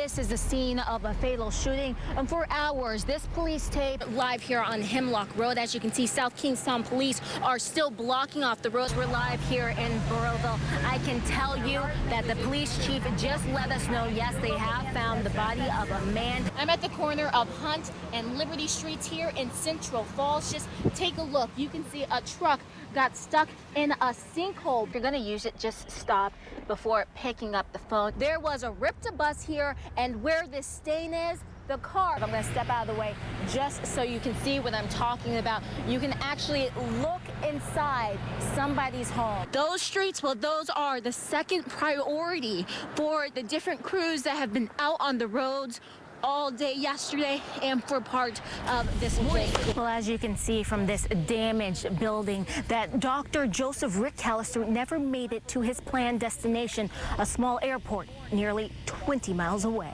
This is the scene of a fatal shooting, and for hours, this police tape live here on Hemlock Road. As you can see, South Kingstown police are still blocking off the roads. We're live here in Burrillville. I can tell you that the police chief just let us know, yes, they have found the body of a man. I'm at the corner of Hunt and Liberty Streets here in Central Falls. Just take a look. You can see a truck got stuck in a sinkhole. If you're gonna use it, just stop before picking up the phone. There was a ripped bus here, and where this stain is, the car. I'm gonna step out of the way just so you can see what I'm talking about. You can actually look inside somebody's home. Those streets, well, those are the second priority for the different crews that have been out on the roads all day yesterday and for part of this morning. Well, as you can see from this damaged building, that Dr. Joseph Rick Callister never made it to his planned destination, a small airport nearly 20 miles away.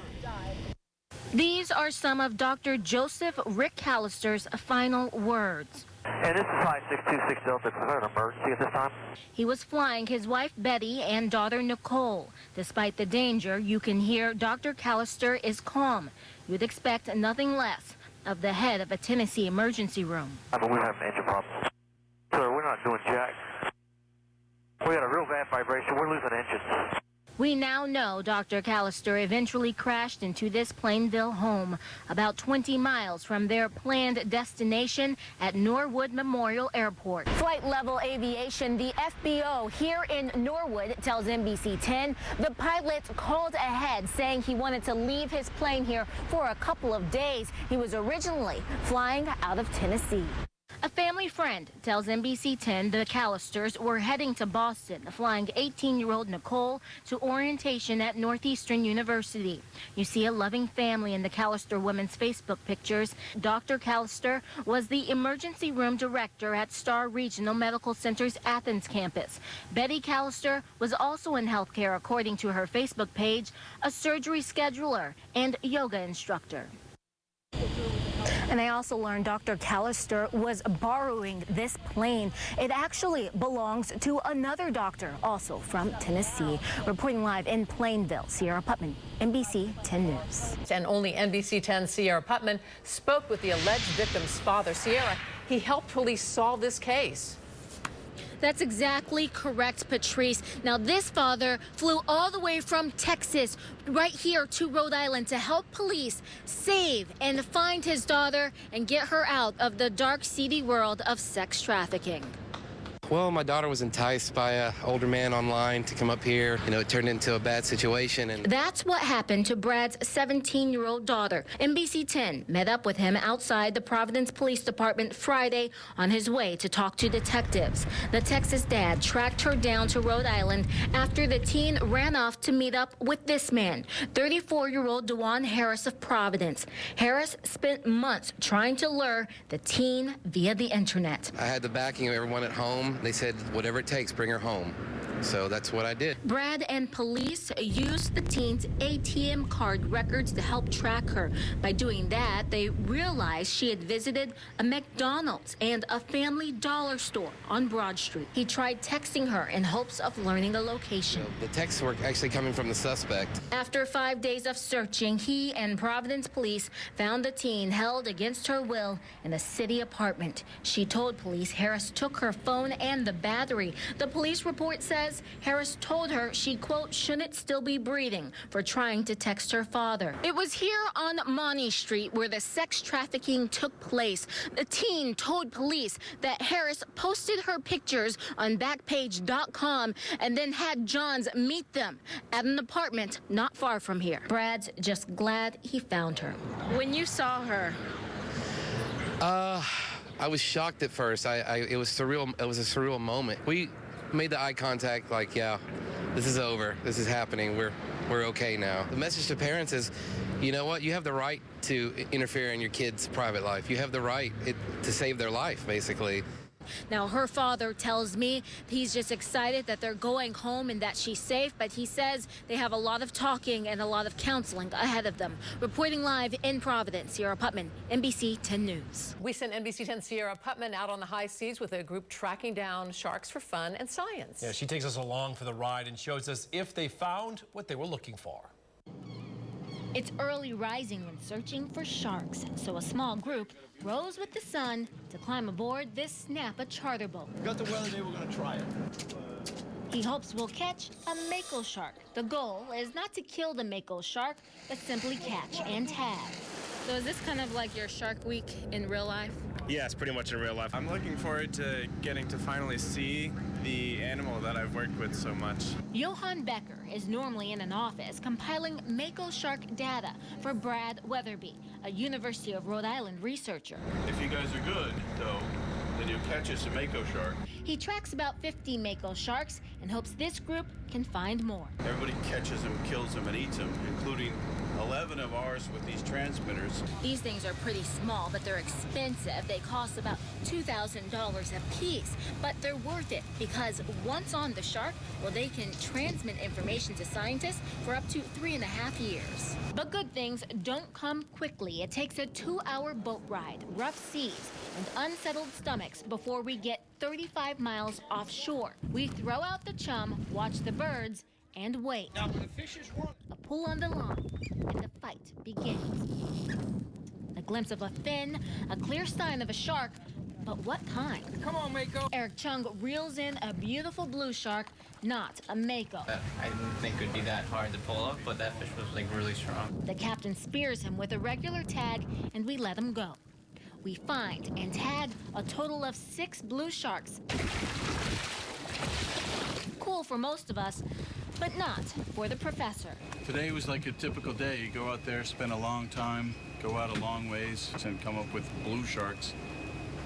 These are some of Dr. Joseph Rick Callister's final words. And this is 5626 Delta. Is there an emergency at this time? He was flying his wife Betty and daughter Nicole. Despite the danger, you can hear Dr. Callister is calm. You'd expect nothing less of the head of a Tennessee emergency room. I mean, we're having engine problems. Sir, we're not doing jack. We got a real bad vibration. We're losing engines. We now know Dr. Callister eventually crashed into this Plainville home, about 20 miles from their planned destination at Norwood Memorial Airport. Flight Level Aviation, the FBO here in Norwood, tells NBC 10 the pilot called ahead saying he wanted to leave his plane here for a couple of days. He was originally flying out of Tennessee. A family friend tells NBC 10 the Callisters were heading to Boston, flying 18-year-old Nicole to orientation at Northeastern University. You see a loving family in the Callister women's Facebook pictures. Dr. Callister was the emergency room director at Star Regional Medical Center's Athens campus. Betty Callister was also in healthcare, according to her Facebook page, a surgery scheduler and yoga instructor. And I also learned Dr. Callister was borrowing this plane. It actually belongs to another doctor, also from Tennessee. Reporting live in Plainville, Sierra Putman, NBC 10 News. And only NBC 10 Sierra Putman spoke with the alleged victim's father. Sierra, he helped police solve this case. That's exactly correct, Patrice. Now, this father flew all the way from Texas right here to Rhode Island to help police save and find his daughter and get her out of the dark, seedy world of sex trafficking. Well, my daughter was enticed by an older man online to come up here. You know, it turned into a bad situation. And that's what happened to Brad's 17-year-old daughter. NBC 10 met up with him outside the Providence Police Department Friday on his way to talk to detectives. The Texas dad tracked her down to Rhode Island after the teen ran off to meet up with this man, 34-year-old DeJuan Harris of Providence. Harris spent months trying to lure the teen via the internet. I had the backing of everyone at home. They said, whatever it takes, bring her home. So that's what I did. Brad and police used the teen's ATM card records to help track her. By doing that, they realized she had visited a McDonald's and a Family Dollar store on Broad Street. He tried texting her in hopes of learning a location. So the texts were actually coming from the suspect. After 5 days of searching, he and Providence police found the teen held against her will in a city apartment. She told police Harris took her phone and the battery. The police report says Harris told her she, quote, shouldn't still be breathing for trying to text her father. It was here on Monty Street where the sex trafficking took place. The teen told police that Harris posted her pictures on Backpage.com and then had Johns meet them at an apartment not far from here. Brad's just glad he found her. When you saw her, I was shocked at first. It was surreal. It was a surreal moment. We made the eye contact like, yeah, this is over. This is happening. We're okay now. The message to parents is, you know what? You have the right to interfere in your kid's private life. You have the right to save their life, basically. Now, her father tells me he's just excited that they're going home and that she's safe, but he says they have a lot of talking and a lot of counseling ahead of them. Reporting live in Providence, Sierra Putman, NBC 10 News. We sent NBC 10 Sierra Putman out on the high seas with a group tracking down sharks for fun and science. Yeah, she takes us along for the ride and shows us if they found what they were looking for. It's early rising when searching for sharks, so a small group rose with the sun to climb aboard this Snappa charter boat. Got the weather today, we're gonna try it. He hopes we'll catch a mako shark. The goal is not to kill the mako shark, but simply catch and tag. So is this kind of like your Shark Week in real life? Yeah, it's pretty much in real life. I'm looking forward to getting to finally see the animal that I've worked with so much. Johan Becker is normally in an office compiling mako shark data for Brad Weatherby, a University of Rhode Island researcher. If you guys are good, though, then you'll catch us a mako shark. He tracks about 50 mako sharks and hopes this group can find more. Everybody catches them, kills them, and eats them, including 11 of ours with these transmitters. These things are pretty small, but they're expensive. They cost about $2,000 a piece, but they're worth it because once on the shark, well, they can transmit information to scientists for up to 3.5 years. But good things don't come quickly. It takes a 2-hour boat ride, rough seas, and unsettled stomachs before we get 35 miles offshore. We throw out the chum, watch the birds, and wait. Now, when the fish is wrong, A pull on the line, and the fight begins. A glimpse of a fin, a clear sign of a shark, but what kind? come on, Mako. Eric Chung reels in a beautiful blue shark, not a mako. I didn't think it would be that hard to pull up, but that fish was like really strong. The captain spears him with a regular tag, and we let him go. We find and tag a total of 6 blue sharks. Cool for most of us, but not for the professor. Today was like a typical day. You go out there, spend a long time, go out a long ways, and come up with blue sharks,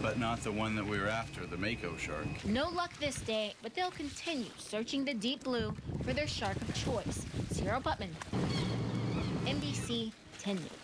but not the one that we were after, the mako shark. No luck this day, but they'll continue searching the deep blue for their shark of choice. Sierra Putman, NBC 10 News.